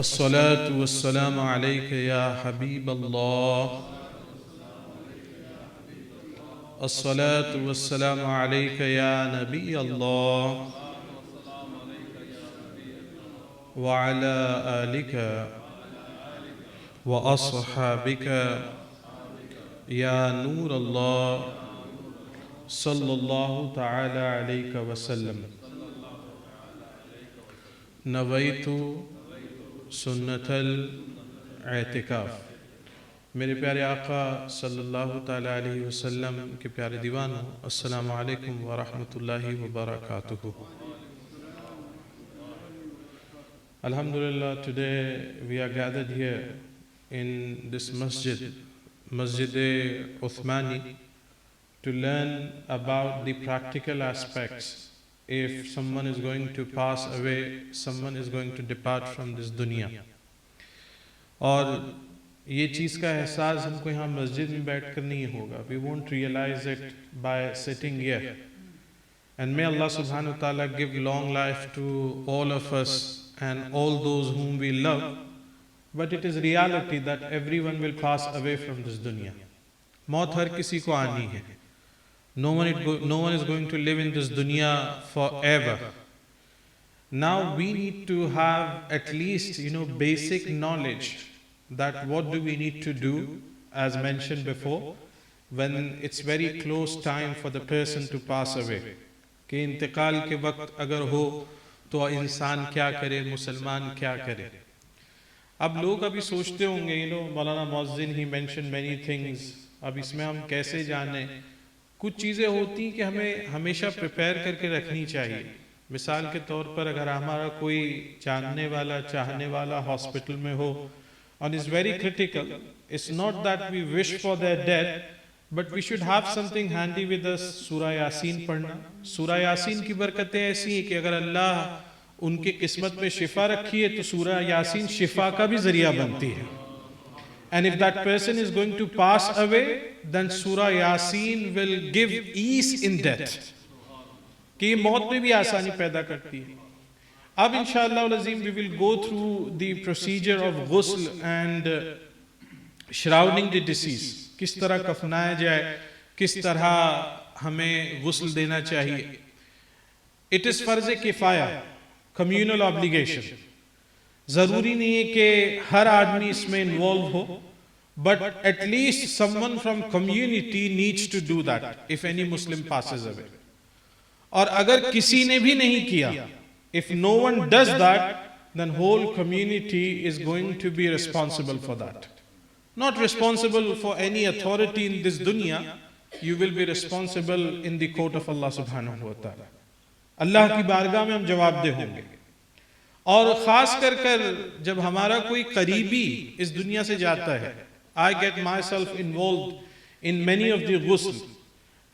अस्सलातु वस्सलामु अलैका या हबीब अल्लाह, अस्सलातु वस्सलामु अलैका या नबी अल्लाह, व अला आलिका व अस्हाबिका या नूर अल्लाह सल्लल्लाहु तआला अलैका वसल्लम। नवैतु सुन्नतल एतिकाफ। मेरे प्यारे आका सल्लल्लाहु ताला अलैहि वसल्लम के प्यारे दीवानों, अस्सलामु अलैकुम व रहमतुल्लाहि व बरकातुहू। Alhamdulillah, today we are gathered here in this masjid, Masjid Uthmani, to learn about the practical aspects. If someone is going to pass away, someone is going to depart from this dunya. और ये चीज़ का एहसास हमको यहाँ मस्जिद में बैठ कर नहीं होगा. We won't realize it by sitting here. And may Allah subhanahu wa ta'ala give long life to all of us and all those whom we love. But it is reality that everyone will pass away from this dunya. मौत हर किसी को आनी है. No one is going to live in this dunya forever. Now we need to have at least, basic knowledge that what do we need to do, as mentioned before, when it's very close time for the person to pass away. कि इंतकाल के वक्त अगर हो तो इंसान क्या करे, मुसलमान क्या करे. अब लोग अभी सोचते होंगे, मौलाना मौज़िन ही mentioned many things. अब इसमें हम कैसे जाने. कुछ चीज़ें होती हैं कि हमें हमेशा प्रिपेयर करके रखनी चाहिए. मिसाल के तौर पर अगर हमारा कोई जानने वाला, चाहने वाला हॉस्पिटल में हो and is very critical, it's not that we wish for their death, but we should have something handy with us. सूरा यासीन पढ़ना. सूरा यासीन की बरकतें ऐसी हैं कि अगर अल्लाह उनकी किस्मत में शिफा रखी है तो सूरा यासीन शिफा का भी जरिया बनती है. And if that person is going to pass away, then Surah Yasin will give ease in death. कि मौत में भी आसानी पैदा करती है. अब इंशाअल्लाह अज़ीम we will go through the procedure of ghusl and shrouding the deceased. किस तरह कफनाया जाए, किस तरह हमें गुस्ल देना चाहिए. It is फर्ज़ किफ़ाया, communal obligation. जरूरी नहीं है कि हर आदमी इसमें इन्वॉल्व हो, but at least someone from community needs to do that if any Muslim passes away. और अगर किसी ने भी नहीं किया, if no one does that, then whole community is going to be responsible for that. Not responsible for any authority in this dunya, you will be responsible in the court of Allah subhanahu wa ta'ala. अल्लाह की बारगाह में हम जवाबदेह होंगे. और खास कर जब हमारा कोई करीबी इस दुनिया से जाता है, I get myself involved in many of the ghusl,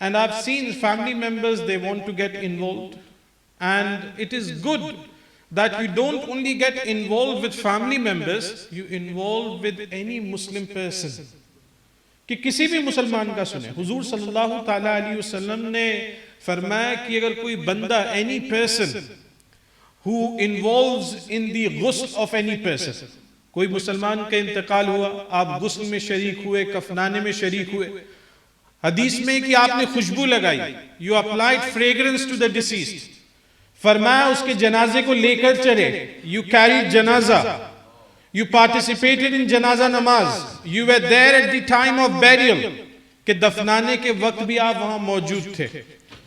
and I've seen family members, they want to get involved, and it is good that you don't only get involved with family members, you involve with any Muslim person. कि किसी भी मुसलमान का सुने. हुजूर सल्लल्लाहु ताला अलैहि वसल्लम ने फरमाया कि अगर कोई बंदा, any person who involves in the ghusl of any person, कोई मुसलमान का इंतकाल हुआ, आप गुस्ल में शरीक हुए, कफनाने में शरीक हुए. हदीस में कि आपने खुशबू लगाई, you applied fragrance to the deceased. फरमाया उसके जनाजे को लेकर चले, you carried जनाजा, you participated in जनाजा नमाज, you were there at the time of burial, कि दफनाने के वक्त भी आप वहां मौजूद थे.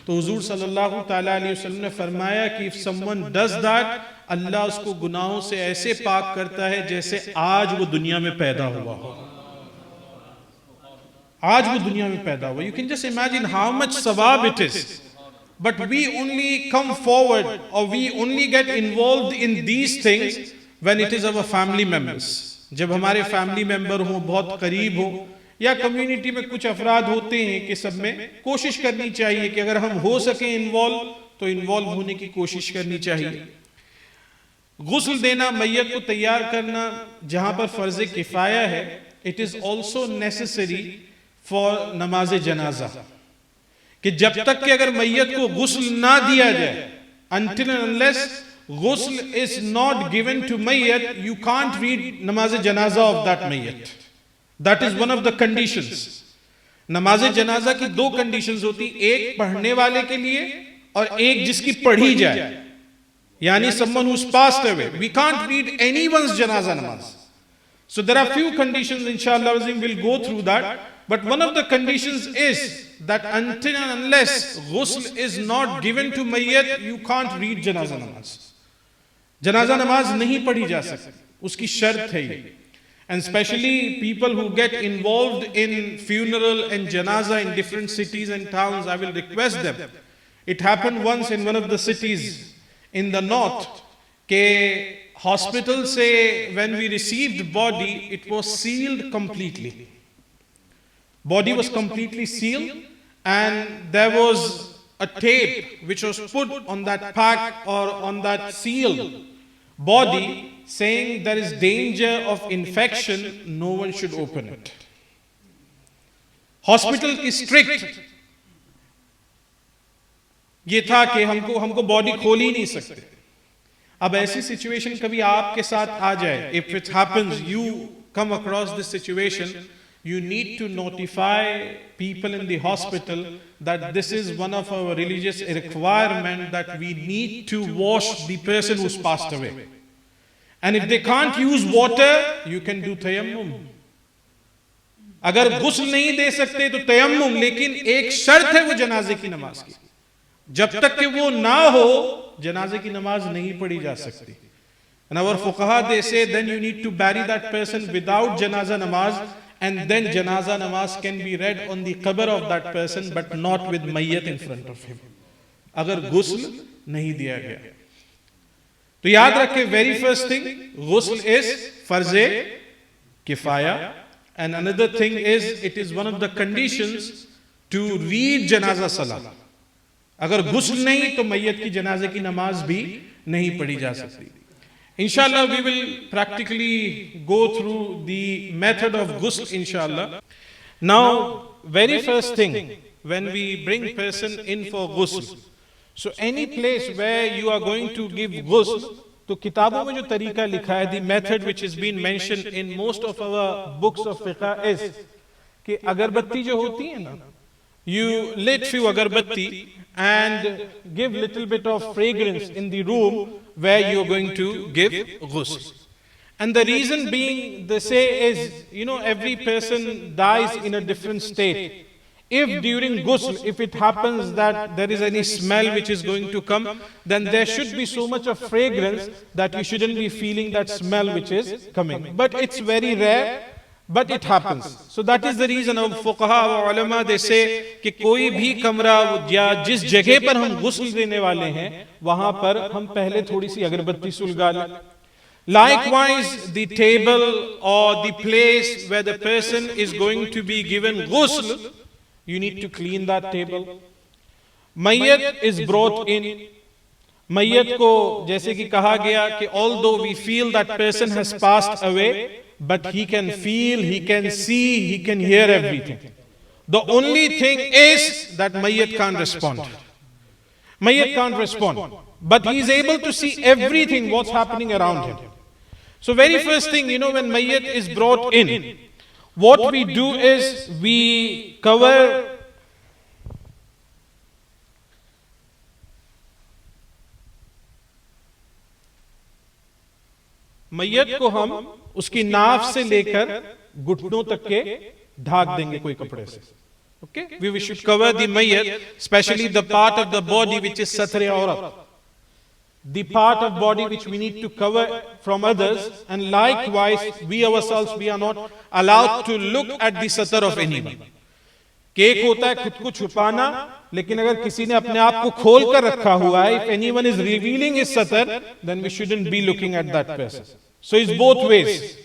तो हुजूर सल्लल्लाहु ताला अलैहि वसल्लम ने फरमाया कि if someone does that, अल्लाह उसको गुनाहों से ऐसे पाक करता है जैसे आज वो दुनिया में पैदा हुआ हो. आज वो दुनिया में पैदा हुआ. You can just imagine how much sawab it is. But we only come forward, or we only get involved in these things when it is our family members. जब हमारे family member हो, बहुत करीब हो, या कम्युनिटी में कुछ अफराद होते हैं कि सब में कोशिश करनी चाहिए कि अगर हम हो सके इन्वॉल्व तो इन्वॉल्व होने की कोशिश करनी चाहिए. गुस्ल देना, मैयत को तैयार करना जहां पर फर्ज किफाया है, it is also necessary for नमाज जनाजा. कि जब तक कि अगर मैयत को गुस्ल ना दिया जाए, until and unless ghusl is not given to mayyat, you can't read namaz janaza of that mayyat. That is one of the conditions. नमाज जनाजा की दो कंडीशंस होती, एक पढ़ने वाले के लिए और एक जिसकी पढ़ी जाए, यानी someone who's passed away. We can't read anyone's janaza namaz. So there are few conditions, inshallah we'll go through that. But one of the conditions is that until and unless ghusl is not given to mayyat, you can't read janaza namaz. Janaza namaz nahi padhi ja sakti. Uski shart hai ye. And especially people who get involved in funeral and janaza in different cities and towns, I will request them. It happened once in one of the cities in the north, ke hospital say when we received body, it was sealed completely. Body was completely sealed, and there was a tape which was put on that pack or on that sealed body saying there is danger of infection, no one should open it. Hospital is strict. ये था कि हमको body खोल ही नहीं सकते. अब ऐसी situation कभी आपके साथ आ जाए, if it happens, you come across this situation, you need to notify people in the hospital that this is one of our religious requirement that we need to wash the person who's passed away. And if they can't use water, you can do tayammum. अगर गुस्ल नहीं दे सकते तो तयम्मुम, लेकिन एक शर्त है वो जनाजे की नमाज की. जब तक कि वो ना हो, जनाजे की नमाज नहीं पढ़ी जा सकती. And our fuqaha, they say then you need to bury that person without janaza namaz, and then janaza namaz can be read on the qabr of that person, but not with mayyat in front of him. अगर गुस्ल नहीं दिया गया तो याद रखें, very first thing, ghusl is farze kifaya, and another thing is it is one of the conditions to read janaza salah. अगर ghusl नहीं तो मैयत की जनाजे की नमाज भी नहीं पढ़ी जा सकती. Inshallah we will practically go through the method of ghusl, inshallah. Now, very first thing, when we bring person in for ghusl, so any place where you are going to give ghusl, तो किताबों में जो तरीका लिखा है, the method which has been mentioned in most of our books of fiqh is कि अगरबत्ती जो होती है ना, you lit few agarbatti and give little bit of fragrance in the room where you are going to give ghusl. And the reason being, they say is, every person dies in a different state. If during ghusl, if it happens that there is any smell which is going to come, then there should be so much of fragrance that you shouldn't be feeling that smell which is coming. But it's very rare, but it happens. So that is the reason of fuqaha wa ulama, they say कि कोई भी कमरा या जिस जगह पर हम गुस्ल देने वाले हैं, वहां पर हम पहले थोड़ी सी अगरबत्ती सुलगा लें. Likewise, the table or the place where the person is going to be given ghusl, you need to clean that table. Mayyat is brought in. Mayyat ko, जैसे कि कहा गया कि although we feel that person has passed away, but he can feel, he can see, he can hear everything. The only thing is that Mayyat can't respond. Mayyat can't respond, but he is able to see everything what's happening around him. So very first thing, when Mayyat is brought in, what we do is we cover Mayyat को हम उसकी नाफ से लेकर घुटनों तक के ढाक देंगे कोई कपड़े से. Okay, we should cover the mayyat, especially the part of the body which is satr aurat, the part of body which we need to cover from others, and likewise we ourselves, we are not allowed to look at the satr of anyone. Cake होता है खुद को छुपाना, लेकिन अगर किसी ने अपने आप को खोल कर रखा हुआ है, if anyone is revealing his satr, then we shouldn't be looking at that person. So it's both ways.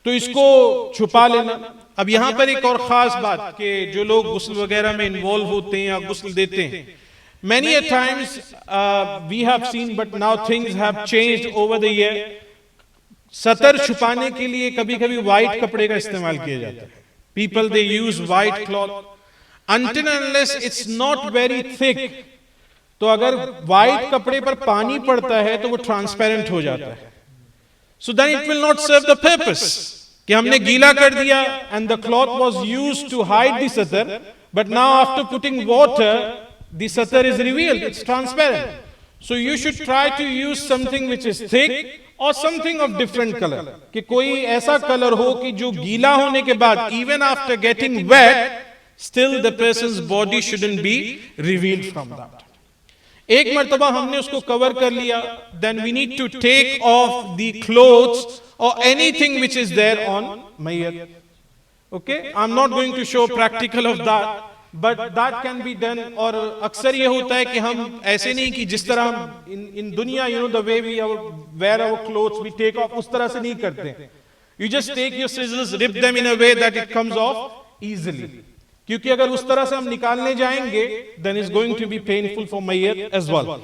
तो इसको छुपा लेना. अब यहाँ पर एक और खास बात कि जो लोग गुस्ल वगैरह में इन्वॉल्व होते हैं या गुस्ल देते हैं, many a times we have seen, but now things have changed over the year. सतर छुपाने के लिए कभी कभी व्हाइट कपड़े का इस्तेमाल किया जाता है. People, they use white cloth. Until and unless it's not very thick, तो अगर व्हाइट कपड़े पर पानी पड़ता है तो वो ट्रांसपेरेंट हो जाता है. So then it will not serve the purpose. कि हमने गीला कर दिया and the cloth was used to hide the satar, but now after putting water, the satar is revealed. It's transparent. So you should try to use something which is thick or something of different color. कि कोई ऐसा colour हो कि जो गीला होने के बाद even after getting wet, still the person's body shouldn't be revealed from that. एक मर्तबा हमने उसको कवर कर लिया, then we need to take off the clothes or anything which is there on mayyat. Okay, I'm not going to show practical of that, but that can be done. और अक्सर ये होता है कि हम ऐसे नहीं कि जिस तरह हम in दुनिया, you know, the way we wear our clothes, we take off, उस तरह से नहीं करते. You just take your scissors, rip them in a way that it comes off easily. क्योंकि अगर उस तरह से हम निकालने जाएंगे, then it's going to be painful for mayyat as well.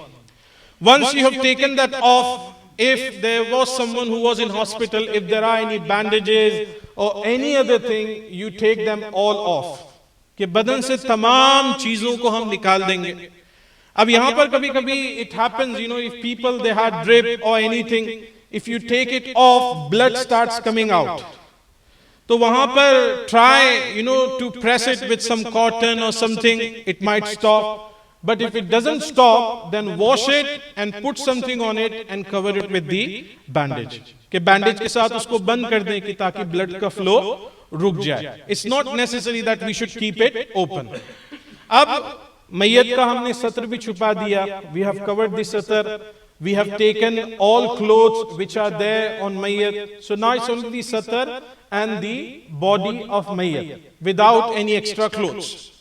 Once you have taken that off, if there was someone who was in hospital, if there are any bandages or any other thing, you take them all off. कि बदन से तमाम चीजों को हम निकाल देंगे. अब यहाँ पर कभी कभी it happens, you know, if people they had drip or anything, if you take it off, blood starts coming out. तो वहां पर try, you know, to press it with some cotton or something, it might stop. But if it doesn't stop, then wash it and put something on it and cover it with the bandage. कि bandage के साथ उसको बंद कर दें कि ताकि blood का flow रुक जाए. It's not necessary that we should keep it open. अब मैयत का हमने सतर भी छुपा दिया. We have covered the satar. We have taken all clothes which are there on mayyat. So now it's only the satar and the body of mayyat without any extra clothes.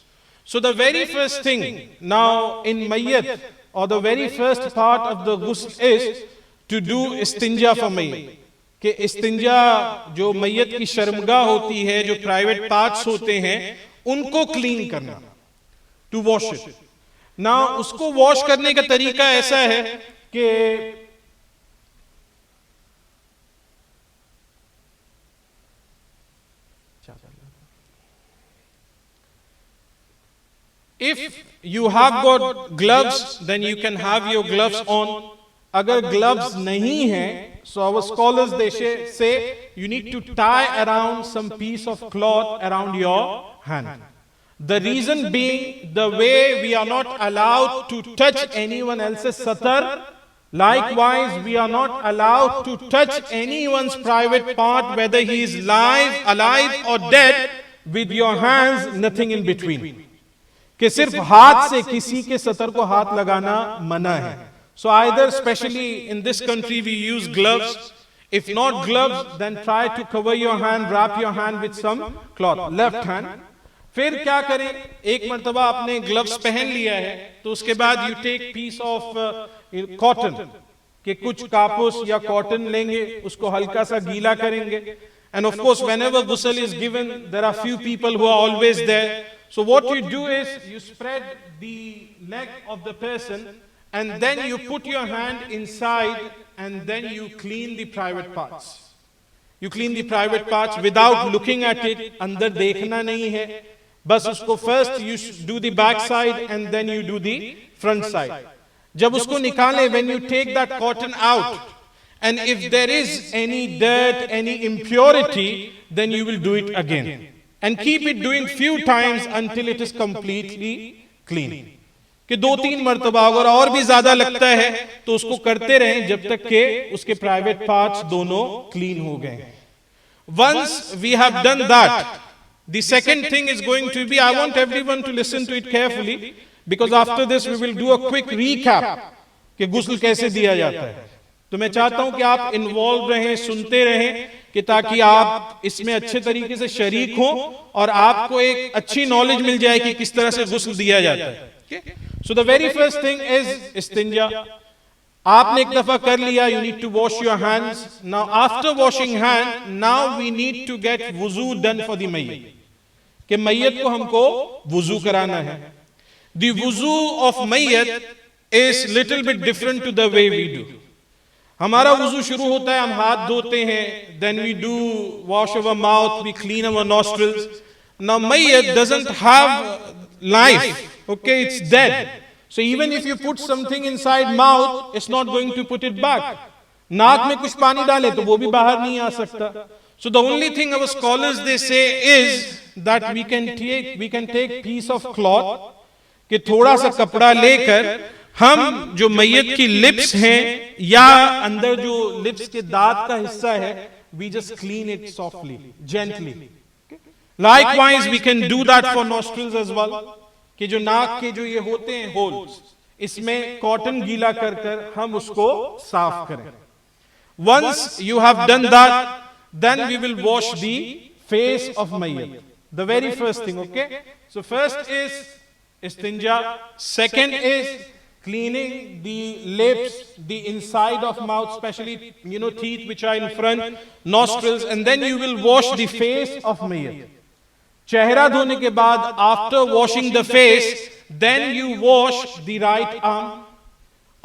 So the very first thing now in mayyat, or the very first part of the ghusl, is to do istinja for mayyat. कि istinja जो mayyat की शर्मगाह होती है, जो private parts होते हैं, उनको clean करना, to wash it. Now उसको wash करने का तरीका ऐसा है कि if you have got gloves, then you can have your gloves on. अगर gloves नहीं हैं, so our scholars they say you need to tie around some piece of cloth around your hand. The reason being, the way we are not allowed to touch anyone else's satar, likewise we are not allowed to touch anyone's private part, whether he is alive or dead, with your hands, nothing in between. कि सिर्फ हाथ से किसी के सतर को हाथ लगाना मना है. So either, especially in this country, we use gloves. If not gloves, then try to cover your hand, wrap your hand with some cloth, left hand. फिर क्या करें, एक मर्तबा आपने ग्लव्स पहन लिया है, तो उसके बाद you take piece of cotton, कि कुछ कापूस या कॉटन लेंगे, उसको हल्का सा गीला करेंगे. And of course, whenever ghusl is given, there are few people who are always there. So what you do is, you spread the leg of the person, and then you put your hand inside, and then you clean the private parts. You clean the private parts without looking at it. अंदर देखना नहीं है. बस उसको first you do the back side and then you do the front side. जब उसको निकालें, when you take that cotton out, and if there is any dirt, any impurity, then you will do it again. And keep it doing few times until it is completely clean. कि 2-3 मर्तबा, अगर और भी ज्यादा लगता है तो उसको करते रहें जब तक के उसके प्राइवेट पार्ट्स दोनों क्लीन हो गए. Once we have done that, the second thing is going to be, I want everyone to listen to it carefully, because after this we will do a quick recap कि गुस्ल कैसे दिया जाता है. तो मैं चाहता हूं कि आप इन्वॉल्व रहें, सुनते रहें, कि ताकि आप इसमें अच्छे तरीके से शरीक हों और आपको एक अच्छी नॉलेज मिल जाए कि किस तरह से गुस्ल दिया जाता है. So the very first thing is istinja. आपने एक दफा कर लिया, you need to wash your hands. Now after washing hand, now we need to get wuzu done for the mayyit. कि mayyit को हमको wuzu कराना है. The wuzu of mayyit is little bit different to the way we do. हमारा वुजू शुरू होता है, हम हाथ धोते हैं, then we do wash our mouth, we clean our nostrils. Now mayyit doesn't have life, okay, it's dead. So even if you put something inside mouth, it's not going to put it back. नाक में कुछ पानी डाले तो वो भी बाहर नहीं आ सकता. So the only thing our scholars they say is that we can take piece of cloth, कि थोड़ा सा कपड़ा लेकर हम जो मैयत की लिप्स हैं या अंदर जो लिप्स के दांत का हिस्सा है, we just clean it softly, gently. Likewise we can do that for nostrils as well, कि जो नाक के जो ये होते हैं होल्स, इसमें कॉटन गीला कर कर हम उसको साफ करें. Once you have done that, then we will wash the face of mayyat. The very first thing, okay? So first is istinja, second is cleaning the lips, the inside of mouth, especially teeth which are in front, nostrils, and then you will wash the face of mayyat. चेहरा धोने के बाद, after washing the face, then you wash the right arm.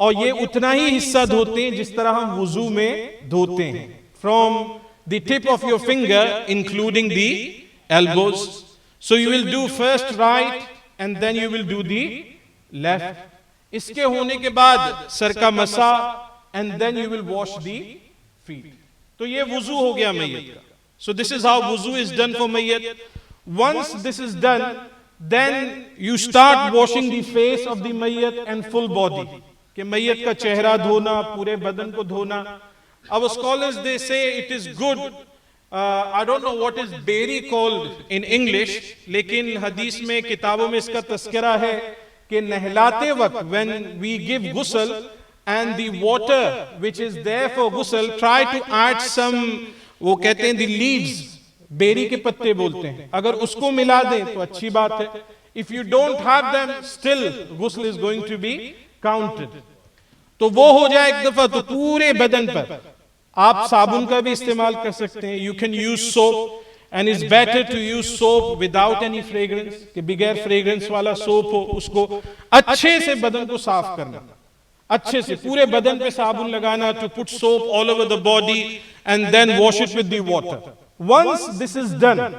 और ये उतना ही हिस्सा धोते हैं जिस तरह हम वुजू में धोते हैं, from the tip of your finger including the elbows. So you will do first right and then you will do the left. इसके होने के बाद सर का मसा and then you will wash the feet. तो ये वुजू हो गया मैयत का. So this is how wuzu is done for mayyat. Once this is done, then you start washing the face of the mayyat and full body. कि मैयत का चेहरा धोना, पूरे बदन को धोना. Our scholars they say it is good. I don't know what is beri called in English, लेकिन हदीस में किताबों में इसका तस्करा है कि नहलाते वक्त when we give ghusl and the water which is there for ghusl, try to add some, वो कहते हैं the leaves, बेरी के पत्ते बोलते हैं, अगर उसको मिला दें तो अच्छी बात है. If you don't have them, still ghusl is going to be counted. तो वो हो जाए एक दफा, तो पूरे बदन पर आप साबुन का भी इस्तेमाल कर सकते हैं. You can use soap and it's better to use soap without any fragrance, कि बगैर फ्रेग्रेंस वाला सोप हो, उसको अच्छे से बदन को साफ करना, अच्छे से पूरे बदन पे साबुन लगाना, to put soap all over the body and then wash it with the water. Once this is done,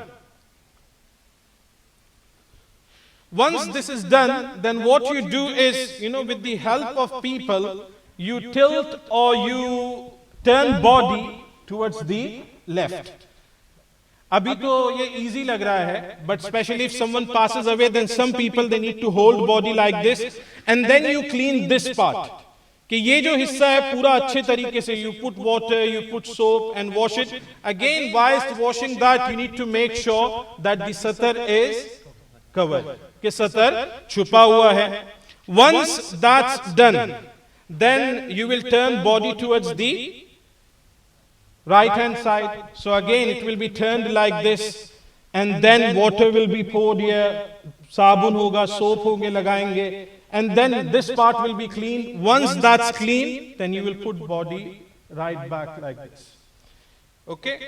then what you do is, with the help of people, you tilt or you turn body towards the left. अभी तो ये easy लग रहा है, but especially if someone passes away, then some people they need to hold body like this, and then you clean this part. कि ये जो हिस्सा है पूरा अच्छे तरीके से, you put water, you put soap and wash it. Again, whilst washing that, you need to make sure that the satar is covered, कि सतर छुपा हुआ है. Once that's done, then you will turn body towards the right hand side. So again it will be turned like this, and then water will be poured here, साबुन होगा, soap होंगे लगाएंगे, and then this part will be clean. Once that's clean, then you will put body right back like this. Okay?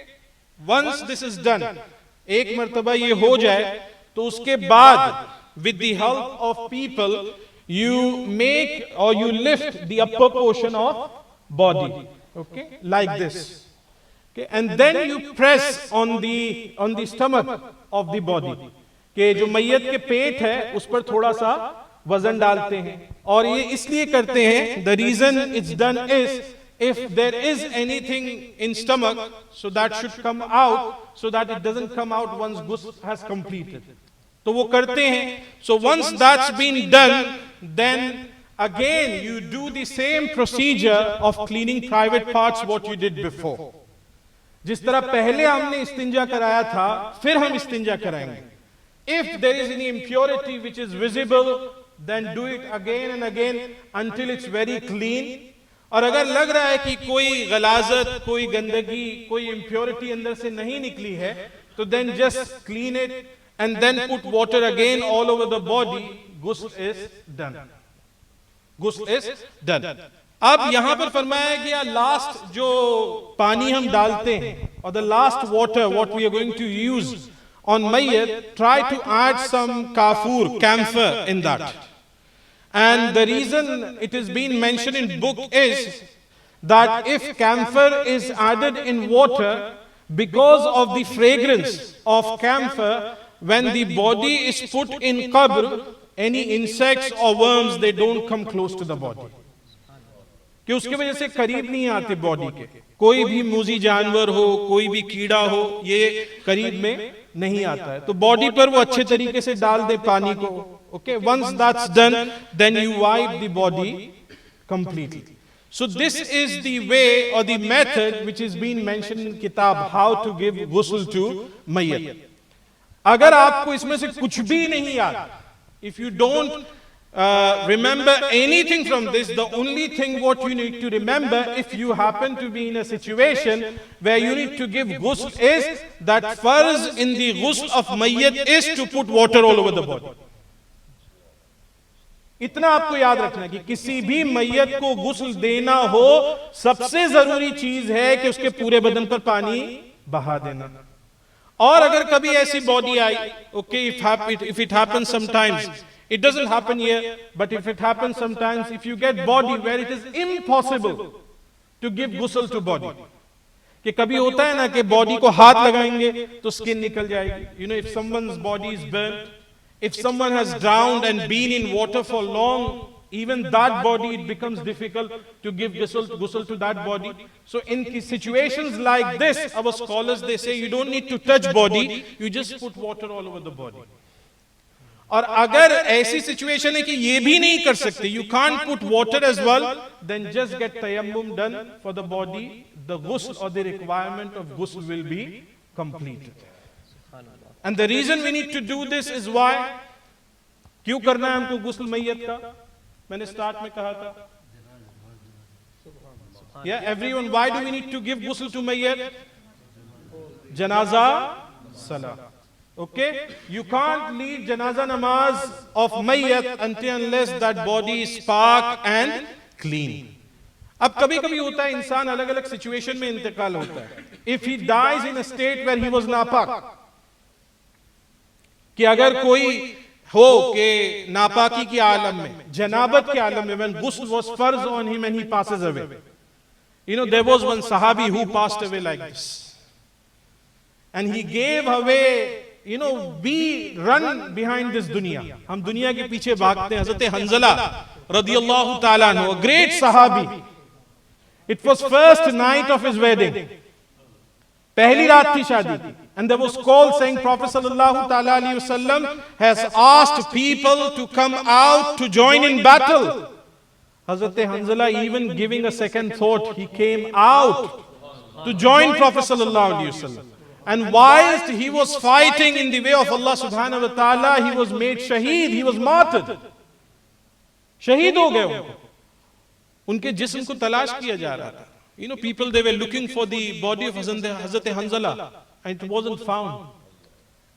Once this is done, एक मर्तबा ये हो जाए, तो उसके बाद with the help of people you make or you lift the upper portion of body, okay, like this, okay, and then you press on the stomach of the body, कि जो मैयत के पेट है उस पर थोड़ा सा वजन डालते हैं. और ये इसलिए करते हैं, the reason it's done is if there is anything in stomach, so that should come out, so that it doesn't come out once ghusl has completed. तो वो करते हैं. So once that's been done, then again you do the same procedure of cleaning private parts what you did before. जिस तरह पहले हमने इस्तिंजा कराया था, फिर हम इस्तिंजा कराएंगे. If there is any impurity which is visible, then do it again and again until it's very clean. और अगर लग रहा है कि कोई गलाजत, कोई गंदगी, कोई impurity अंदर से नहीं निकली है, तो then just clean it and then put water again all over the body. Ghusl is done. Ghusl is done. अब यहाँ पर फरमाया गया लास्ट जो पानी हम डालते हैं, और the last water what we are going to use on mayyat, try to add some kafur, camphor in that. And the reason it is being mentioned in book is that if camphor is added in water, because of the fragrance of camphor, when the body is put in qabr, any insects or worms, they don't come close to the body. कि उसके वजह से करीब नहीं आते body के, कोई भी मूजी जानवर हो, कोई भी कीड़ा हो, ये करीब में नहीं आता है. तो बॉडी पर वो अच्छे तरीके से डाल दे पानी को. Okay, once that's done, then you wipe the body completely. So this is the way or the method which is being mentioned in kitab, how to give ghusl to mayyat. अगर आपको इसमें से कुछ भी नहीं याद, if you don't remember anything from this, the only thing what you need to remember, if you happen to be in a situation where you need to give ghusl, is that farz in the ghusl of mayyat is to put water all over the body. इतना आपको याद रखना कि किसी भी मैयत को गुस्ल देना हो, सबसे जरूरी चीज है कि उसके पूरे बदन पर पानी बहा देना. और अगर कभी ऐसी body I, okay, if it happens sometimes, it doesn't happen here, but if it happens sometimes, if you get body where it is impossible to give ghusl to body, कि कभी होता है ना कि बॉडी को हाथ लगाएंगे तो स्किन निकल जाएगी. You know, if someone's body is burnt, if someone has drowned and been in water for long, even that body, it becomes difficult to give ghusl to that body. So in situations like this, our scholars, they say you don't need to touch body, you just put water all over the body. और अगर ऐसी situation है कि ये भी नहीं कर सकते, you can't put water as well, then just get tayammum done for the body. The ghusl or the requirement of ghusl will be completed. And the reason we need to do this is why? क्यों करना है हमको गुस्ल मैयत का? मैंने start में कहा था. Yeah, everyone, why do we need to give ghusl to mayyat? Janaza salah. Okay, you can't lead janaza namaz of mayyat until unless that body is park and clean. अब कभी कभी होता है इंसान अलग अलग सिचुएशन में इंतकाल होता है. If he dies in a state where he was नापाक, कि अगर कोई हो के नापाकी के आलम में, जनाबत के आलम में, when ghusl was farz on him and he passes away. You know, there was one sahabi who passed away like this, and he gave away, you know, we run behind this dunya, हम दुनिया के पीछे भागते हैं. हज़रत हंज़ला रदियल्लाहु ताला अन्हु, a great sahabi. It was first night of his wedding, पहली रात थी शादी की. And there was call saying Prophet sallallahu ta'ala alayhi wasallam has asked people to come out to join in battle. Hazrat Hanzala, even giving a second thought, he came out to join Prophet sallallahu alayhi wasallam. And whilst he was fighting in the way of Allah subhanahu wa ta'ala, he was made shaheed, he was martyred. Shaheed ho gaye unko. Unke jism ko talash kiya ja raha tha. You know, people, they were looking for the body of Hazrat Hanzala, and it wasn't found.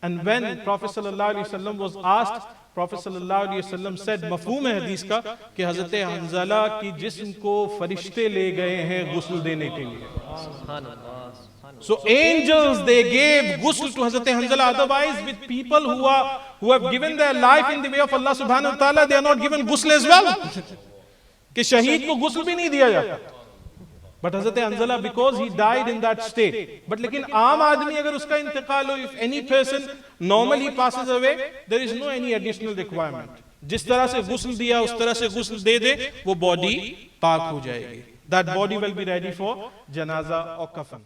And when Prophet sallallahu alaihi wasallam was asked, Prophet sallallahu alaihi wasallam said, मफहूम है हदीस का कि हज़रत हंज़ला की जिस्म को फरिश्ते ले गए हैं गुस्ल देने के लिए. So angels, they gave ghusl to Hazrat Hanzala. Otherwise, with people who have given their life in the way of Allah subhanahu wa ta'ala, they are not given ghusl as well. कि शहीद को ghusl भी नहीं दिया जाता. But Hazrat Hanzala, because he died in that state. But लेकिन आम आदमी अगर उसका इंतकाल हो, if any person normally passes away, there is no any additional requirement. जिस तरह से गुस्ल दिया उस तरह से गुस्ल दे दे, वो बॉडी पाक हो जाएगी. That body will be ready for janaza or kafan.